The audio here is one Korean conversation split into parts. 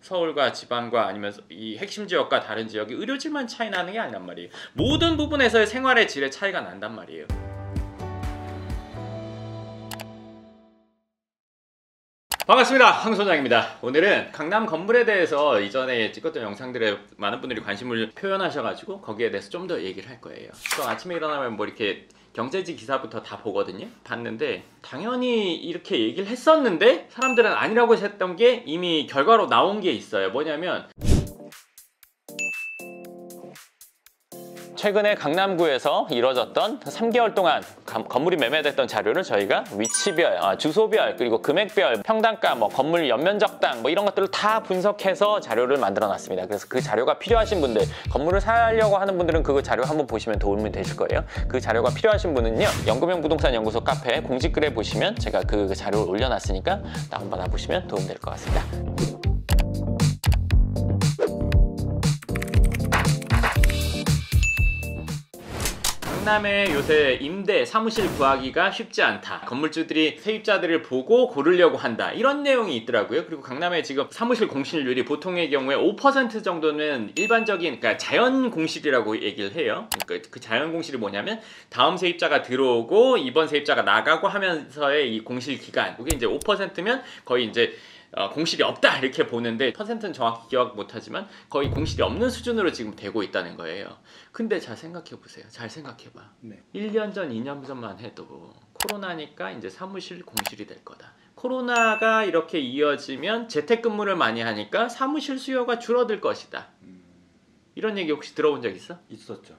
서울과 지방과 아니면 이 핵심 지역과 다른 지역이 의료질만 차이 나는 게 아니란 말이에요. 모든 부분에서의 생활의 질의 차이가 난단 말이에요. 반갑습니다. 황 소장입니다. 오늘은 강남 건물에 대해서 이전에 찍었던 영상들에 많은 분들이 관심을 표현하셔가지고 거기에 대해서 좀 더 얘기를 할 거예요. 또 아침에 일어나면 뭐 이렇게 경제지 기사부터 다 보거든요. 봤는데 당연히 이렇게 얘기를 했었는데 사람들은 아니라고 했던 게 이미 결과로 나온 게 있어요. 뭐냐면 최근에 강남구에서 이뤄졌던 3개월 동안 건물이 매매됐던 자료를 저희가 위치별, 주소별, 그리고 금액별, 평당가, 건물 연면적당 이런 것들을 다 분석해서 자료를 만들어 놨습니다. 그래서 그 자료가 필요하신 분들, 건물을 사려고 하는 분들은 그 자료 한번 보시면 도움이 되실 거예요. 그 자료가 필요하신 분은요, 연금형 부동산 연구소 카페 공지글에 보시면 제가 그 자료를 올려놨으니까 다운받아 보시면 도움될 것 같습니다. 강남에 요새 임대, 사무실 구하기가 쉽지 않다. 건물주들이 세입자들을 보고 고르려고 한다. 이런 내용이 있더라고요. 그리고 강남에 지금 사무실 공실률이 보통의 경우에 5% 정도는 일반적인, 그러니까 자연 공실이라고 얘기를 해요. 그러니까 그 자연 공실이 뭐냐면 다음 세입자가 들어오고 이번 세입자가 나가고 하면서의 이 공실 기간, 그게 이제 5%면 거의 이제 공실이 없다 이렇게 보는데, 퍼센트는 정확히 기억 못하지만 거의 공실이 없는 수준으로 지금 되고 있다는 거예요. 근데 잘 생각해 보세요. 잘 생각해봐. 네. 1년 전, 2년 전만 해도 코로나니까 이제 사무실 공실이 될 거다. 코로나가 이렇게 이어지면 재택근무를 많이 하니까 사무실 수요가 줄어들 것이다. 이런 얘기 혹시 들어본 적 있어? 있었죠.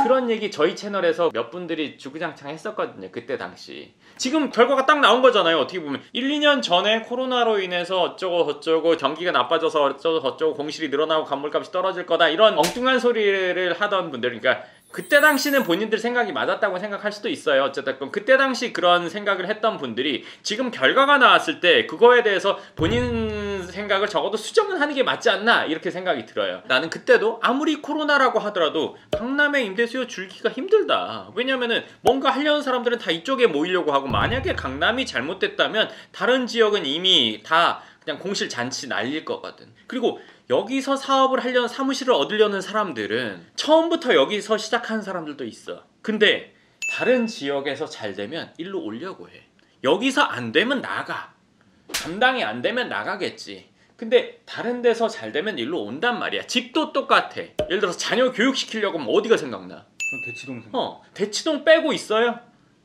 그런 얘기 저희 채널에서 몇 분들이 주구장창 했었거든요. 그때 당시. 지금 결과가 딱 나온 거잖아요. 어떻게 보면 1, 2년 전에 코로나로 인해서 어쩌고 저쩌고 경기가 나빠져서 어쩌고 저쩌고 공실이 늘어나고 건물값이 떨어질 거다, 이런 엉뚱한 소리를 하던 분들, 그러니까 그때 당시는 본인들 생각이 맞았다고 생각할 수도 있어요. 어쨌든 그때 당시 그런 생각을 했던 분들이 지금 결과가 나왔을 때 그거에 대해서 본인 생각을 적어도 수정은 하는 게 맞지 않나, 이렇게 생각이 들어요. 나는 그때도 아무리 코로나라고 하더라도 강남의 임대 수요 줄기가 힘들다. 왜냐면은 뭔가 하려는 사람들은 다 이쪽에 모이려고 하고, 만약에 강남이 잘못됐다면 다른 지역은 이미 다 그냥 공실 잔치 날릴 거거든. 그리고 여기서 사업을 하려는, 사무실을 얻으려는 사람들은 처음부터 여기서 시작한 사람들도 있어. 근데 다른 지역에서 잘 되면 일로 오려고 해. 여기서 안 되면 나가. 감당이 안 되면 나가겠지. 근데 다른 데서 잘 되면 일로 온단 말이야. 집도 똑같아. 예를 들어서 자녀 교육시키려고 하면 어디가 생각나? 대치동 생각. 대치동 빼고 있어요?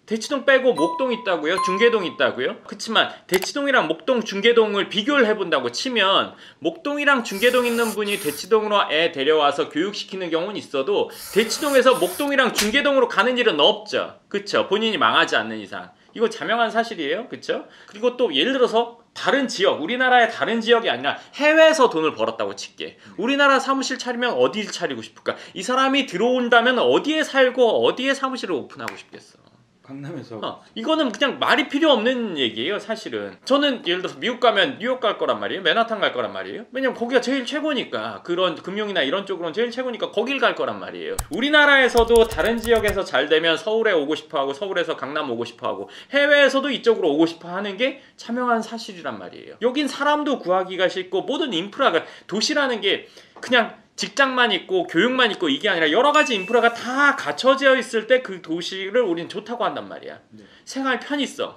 대치동 빼고 목동 있다고요? 중계동 있다고요? 그치만 대치동이랑 목동, 중계동을 비교를 해본다고 치면 목동이랑 중계동 있는 분이 대치동으로 애 데려와서 교육시키는 경우는 있어도 대치동에서 목동이랑 중계동으로 가는 일은 없죠. 그쵸? 본인이 망하지 않는 이상. 이거 자명한 사실이에요. 그쵸? 그리고 또 예를 들어서 다른 지역, 우리나라의 다른 지역이 아니라 해외에서 돈을 벌었다고 칠게. 우리나라 사무실 차리면 어디를 차리고 싶을까? 이 사람이 들어온다면 어디에 살고 어디에 사무실을 오픈하고 싶겠어? 강남에서. 이거는 그냥 말이 필요 없는 얘기예요. 사실은 저는 예를 들어서 미국 가면 뉴욕 갈 거란 말이에요. 맨하탄 갈 거란 말이에요. 왜냐면 거기가 제일 최고니까. 그런 금융이나 이런 쪽으로는 제일 최고니까 거길 갈 거란 말이에요. 우리나라에서도 다른 지역에서 잘 되면 서울에 오고 싶어하고, 서울에서 강남 오고 싶어하고, 해외에서도 이쪽으로 오고 싶어 하는 게 자명한 사실이란 말이에요. 여긴 사람도 구하기가 쉽고, 모든 인프라가, 도시라는 게 그냥 직장만 있고 교육만 있고 이게 아니라 여러 가지 인프라가 다 갖춰져 있을 때 그 도시를 우리는 좋다고 한단 말이야. 네. 생활 편의성.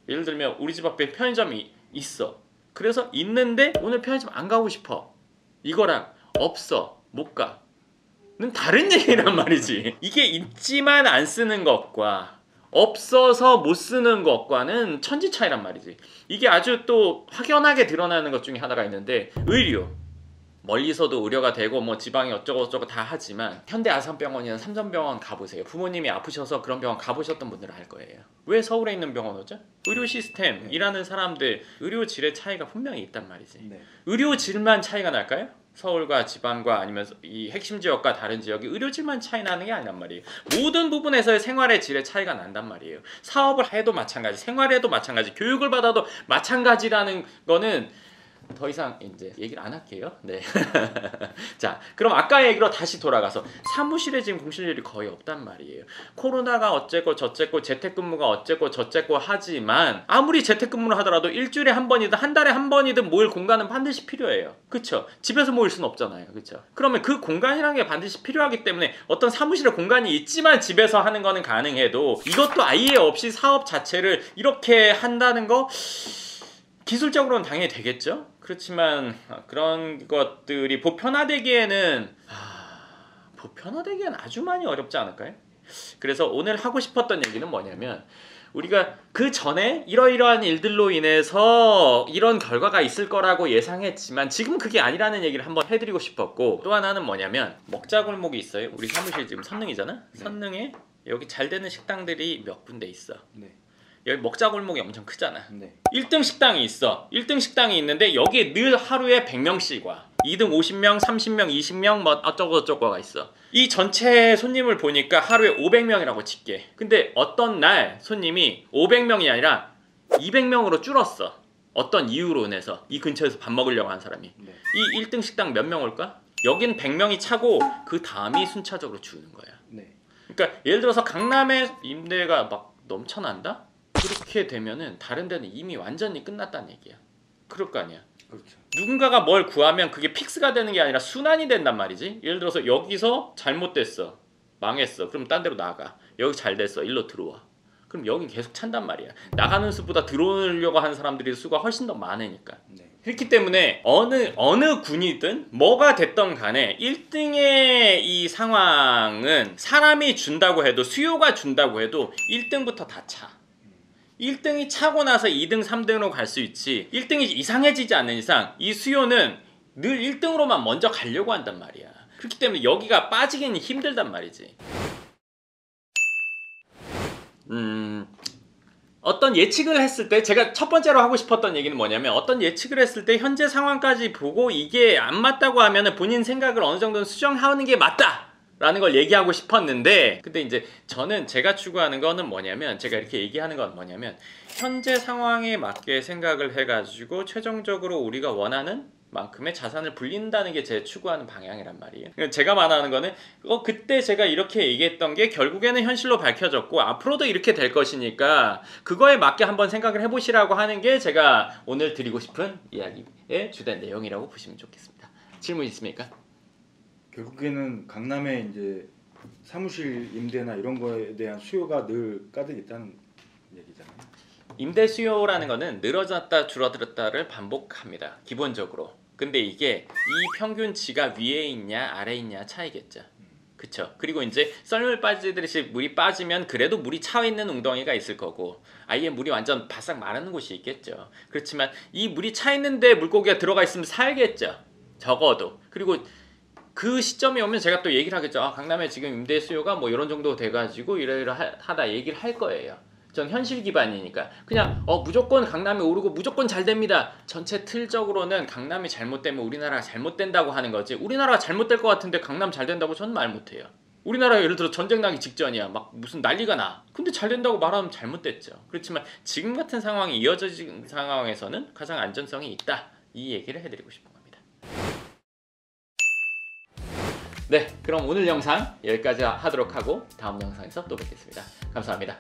예를 들면 우리 집 앞에 편의점이 있어. 그래서 있는데 오늘 편의점 안 가고 싶어. 이거랑 없어, 못 가. 는 다른 얘기란 말이지. 이게 있지만 안 쓰는 것과 없어서 못 쓰는 것과는 천지 차이란 말이지. 이게 아주 또 확연하게 드러나는 것 중에 하나가 있는데, 의료. 멀리서도 의료가 되고 지방이 어쩌고 다 하지만 현대 아산병원이나 삼성병원 가보세요. 부모님이 아프셔서 그런 병원 가보셨던 분들은 알 거예요. 왜 서울에 있는 병원 오죠? 의료 시스템, 일하는 사람들, 의료 질의 차이가 분명히 있단 말이지. 네. 의료 질만 차이가 날까요? 서울과 지방과 아니면 이 핵심 지역과 다른 지역이 의료 질만 차이 나는 게 아니란 말이에요. 모든 부분에서의 생활의 질의 차이가 난단 말이에요. 사업을 해도 마찬가지, 생활해도 마찬가지, 교육을 받아도 마찬가지라는 거는 더 이상 이제 얘기를 안 할게요. 네. 자, 그럼 아까 얘기로 다시 돌아가서 사무실에 지금 공실률이 거의 없단 말이에요. 코로나가 어쨌고 저쨌고 재택근무가 어쨌고 저쨌고 하지만 아무리 재택근무를 하더라도 일주일에 한 번이든 한 달에 한 번이든 모일 공간은 반드시 필요해요. 그쵸? 집에서 모일 수는 없잖아요. 그쵸? 그러면 그 공간이라는 게 반드시 필요하기 때문에 어떤 사무실에 공간이 있지만 집에서 하는 거는 가능해도 이것도 아예 없이 사업 자체를 이렇게 한다는 거 기술적으로는 당연히 되겠죠. 그렇지만 그런 것들이 보편화되기에는 아주 많이 어렵지 않을까요? 그래서 오늘 하고 싶었던 얘기는 뭐냐면 우리가 그 전에 이러이러한 일들로 인해서 이런 결과가 있을 거라고 예상했지만 지금 그게 아니라는 얘기를 한번 해드리고 싶었고, 또 하나는 뭐냐면 먹자골목이 있어요. 우리 사무실 지금 선릉이잖아. 네. 선릉에 여기 잘 되는 식당들이 몇 군데 있어. 네. 여기 먹자골목이 엄청 크잖아. 네. 1등 식당이 있어. 1등 식당이 있는데 여기에 늘 하루에 100명씩 와. 2등 50명, 30명, 20명 뭐 어쩌고저쩌고가 있어. 이 전체 손님을 보니까 하루에 500명이라고 칠게. 근데 어떤 날 손님이 500명이 아니라 200명으로 줄었어. 어떤 이유로 인해서 이 근처에서 밥 먹으려고 한 사람이. 네. 이 1등 식당 몇 명 올까? 여긴 100명이 차고 그 다음이 순차적으로 주는 거야. 네. 그러니까 예를 들어서 강남에 임대가 막 넘쳐난다? 그렇게 되면은 다른 데는 이미 완전히 끝났다는 얘기야. 그럴 거 아니야. 그렇죠. 누군가가 뭘 구하면 그게 픽스가 되는 게 아니라 순환이 된단 말이지. 예를 들어서 여기서 잘못됐어. 망했어. 그럼 딴 데로 나가. 여기 잘 됐어. 일로 들어와. 그럼 여기 계속 찬단 말이야. 나가는 수보다 들어오려고 하는 사람들이 수가 훨씬 더 많으니까. 네. 그렇기 때문에 어느 군이든 뭐가 됐던 간에 1등의 이 상황은 사람이 준다고 해도 수요가 준다고 해도 1등부터 다 차. 1등이 차고 나서 2등, 3등으로 갈 수 있지. 1등이 이상해지지 않는 이상 이 수요는 늘 1등으로만 먼저 가려고 한단 말이야. 그렇기 때문에 여기가 빠지기는 힘들단 말이지. 어떤 예측을 했을 때 제가 첫 번째로 하고 싶었던 얘기는 뭐냐면 어떤 예측을 했을 때 현재 상황까지 보고 이게 안 맞다고 하면 본인 생각을 어느 정도는 수정하는 게 맞다! 라는 걸 얘기하고 싶었는데, 근데 이제 저는 제가 추구하는 거는 뭐냐면, 제가 이렇게 얘기하는 건 뭐냐면 현재 상황에 맞게 생각을 해가지고 최종적으로 우리가 원하는 만큼의 자산을 불린다는 게 제 추구하는 방향이란 말이에요. 제가 말하는 거는 그때 제가 이렇게 얘기했던 게 결국에는 현실로 밝혀졌고 앞으로도 이렇게 될 것이니까 그거에 맞게 한번 생각을 해보시라고 하는 게 제가 오늘 드리고 싶은 이야기의 주된 내용이라고 보시면 좋겠습니다. 질문 있습니까? 결국에는 강남에 이제 사무실 임대나 이런 거에 대한 수요가 늘 가득 있다는 얘기잖아요. 임대 수요라는 거는 늘어졌다 줄어들었다를 반복합니다. 기본적으로. 근데 이게 이 평균치가 위에 있냐 아래에 있냐 차이겠죠. 그쵸? 그리고 이제 썰물 빠지듯이 물이 빠지면 그래도 물이 차 있는 웅덩이가 있을 거고 아예 물이 완전 바싹 마르는 곳이 있겠죠. 그렇지만 이 물이 차 있는데 물고기가 들어가 있으면 살겠죠. 적어도. 그리고 그 시점이 오면 제가 또 얘기를 하겠죠. 강남에 지금 임대 수요가 뭐 이런 정도 돼가지고 이러이러하다 얘기를 할 거예요. 전 현실 기반이니까 그냥 무조건 강남이 오르고 무조건 잘 됩니다. 전체 틀적으로는 강남이 잘못되면 우리나라가 잘못된다고 하는 거지 우리나라가 잘못될 것 같은데 강남 잘 된다고 저는 말 못해요. 우리나라 예를 들어 전쟁 나기 직전이야. 막 무슨 난리가 나. 근데 잘 된다고 말하면 잘못됐죠. 그렇지만 지금 같은 상황이 이어진 상황에서는 가장 안전성이 있다. 이 얘기를 해드리고 싶은 겁니다. 네, 그럼 오늘 영상 여기까지 하도록 하고 다음 영상에서 또 뵙겠습니다. 감사합니다.